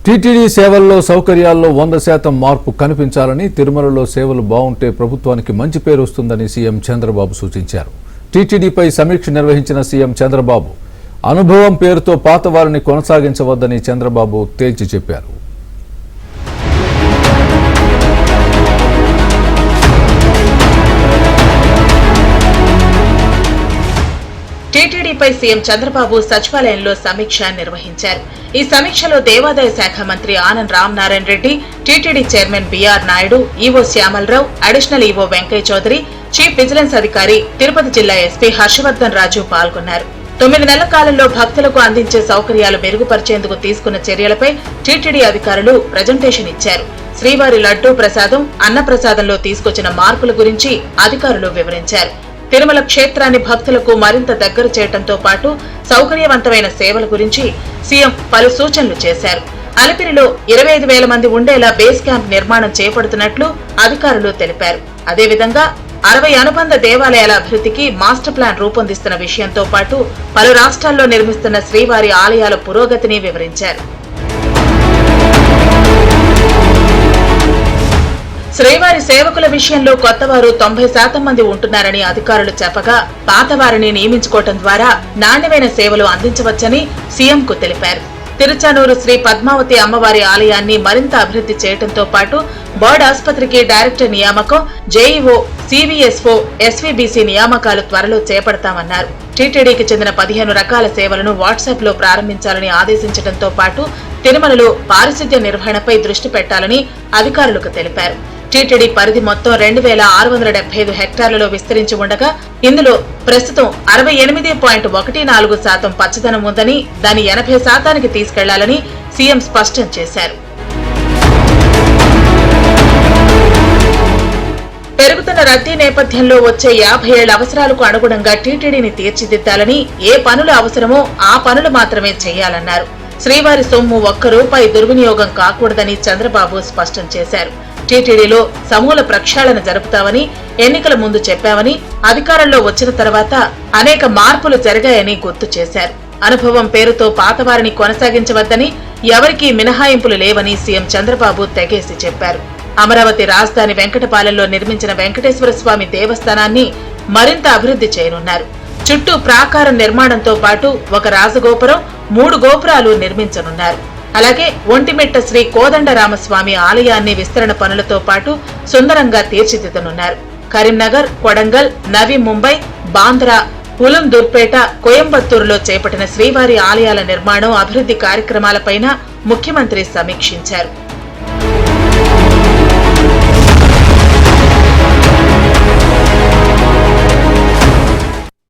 TTD సేవల్లో సౌకర్యాల్లో 100% మార్పు కనిపించాలని, తిరుమలలో సేవలు బాగుంటే ప్రభుత్వానికి మంచి పేరు వస్తుందని సీఎం చంద్రబాబు సూచించారు. టీటీడీపై సమీక్ష నిర్వహించిన సీఎం చంద్రబాబు అనుభవం పేరుతో పాత వారిని కొనసాగించవద్దని చంద్రబాబు తేల్చి చెప్పారు. టీటీడీపై సీఎం చంద్రబాబు సచివాలయంలో సమీక్ష నిర్వహించారు. ఈ సమీక్షలో దేవాదాయ శాఖ మంత్రి Anam Ramanarayana Reddy, TTD chairman BR Naidu, EO Shyamala Rao, additional EO Venkaiah Chowdary, chief vigilance అధికారి తిరుపతి జిల్లా ఎస్పీ హర్షవర్ధన్ రాజు పాల్గొన్నారు. 9 నెలల కాలంలో భక్తులకు అందించే సౌకర్యాలు మెరుగుపరిచేందుకు తీసుకున్న చర్యలపై టీటీడీ అధికారులు ప్రజెంటేషన్ ఇచ్చారు. శ్రీవారి లడ్డూ ప్రసాదం, అన్నప్రసాదంలో తీసుకొచ్చిన మార్పుల గురించి అధికారులు వివరించారు. తిరుమల క్షేత్రాన్ని భక్తులకు మరింత దగ్గర చేయడంతో పాటు సౌకర్యవంతమైన సేవల గురించి సీఎం పలు సూచనలు చేశారు. అలిపిరిలో 25,000 మంది ఉండేలా బేస్ క్యాంప్ నిర్మాణం చేపడుతున్నట్లు అధికారులు తెలిపారు. అదేవిధంగా 60 అనుబంధ దేవాలయాల అభివృద్ధికి మాస్టర్ ప్లాన్ రూపొందిస్తున్న విషయంతో పాటు పలు రాష్ట్రాల్లో నిర్మిస్తున్న శ్రీవారి ఆలయాల పురోగతిని వివరించారు. శ్రీవారి సేవకుల విషయంలో కొత్తవారు 90% మంది ఉంటున్నారని అధికారులు చెప్పగా, పాతవారిని నియమించుకోవడం ద్వారా నాణ్యమైన సేవలు అందించవచ్చని సీఎంకు తెలిపారు. తిరుచానూరు శ్రీ పద్మావతి అమ్మవారి ఆలయాన్ని మరింత అభివృద్ధి చేయడంతో పాటు బర్డ్ ఆసుపత్రికి డైరెక్టర్ నియామకం, జేఈఓ, సివిఎస్ఓ, ఎస్వీబీసీ నియామకాలు త్వరలో చేపడతామన్నారు. టీటీడీకి చెందిన 15 రకాల సేవలను వాట్సాప్ లో ప్రారంభించాలని ఆదేశించడంతో పాటు తిరుమలలో పారిశుద్ధ్య నిర్వహణపై దృష్టి పెట్టాలని అధికారులకు తెలిపారు. టీటీడీ పరిధి మొత్తం 2,675 హెక్టార్లలో విస్తరించి ఉండగా, ఇందులో ప్రస్తుతం 68.14% పచ్చదనం ఉందని, దాన్ని 80% తీసుకెళ్లాలని సీఎం స్పష్టం చేశారు. పెరుగుతున్న రద్దీ నేపథ్యంలో వచ్చే 50 ఏళ్ల అవసరాలకు అనుగుణంగా టీటీడీని తీర్చిదిద్దాలని, ఏ పనులు అవసరమో ఆ పనులు మాత్రమే చేయాలన్నారు. శ్రీవారి సొమ్ము ఒక్క రూపాయి దుర్వినియోగం కాకూడదని చంద్రబాబు స్పష్టం చేశారు. టీటీడీలో సమూల ప్రక్షాళన జరుపుతామని ఎన్నికల ముందు చెప్పామని, అధికారంలో వచ్చిన తర్వాత అనేక మార్పులు జరిగాయని గుర్తు చేశారు. అనుభవం పేరుతో పాతవారిని కొనసాగించవద్దని, ఎవరికీ మినహాయింపులు లేవని సీఎం చంద్రబాబు తెగేసి చెప్పారు. అమరావతి రాజధాని వెంకటపాలెంలో నిర్మించిన వెంకటేశ్వర స్వామి దేవస్థానాన్ని మరింత అభివృద్ధి చేయనున్నారు. చుట్టూ ప్రాకారం నిర్మాణంతో పాటు ఒక రాజగోపురం, 3 గోపురాలు నిర్మించనున్నారు. అలాగే ఒంటిమిట్ట శ్రీ కోదండరామస్వామి ఆలయాన్ని విస్తరణ పనులతో పాటు సుందరంగా తీర్చిదిద్దనున్నారు. కరీంనగర్, కొడంగల్, నవీ ముంబై, బాంద్రా, ఉలందూర్పేట, కోయంబత్తూరులో చేపట్టిన శ్రీవారి ఆలయాల నిర్మాణం, అభివృద్ధి కార్యక్రమాలపైన ముఖ్యమంత్రి సమీక్షించారు.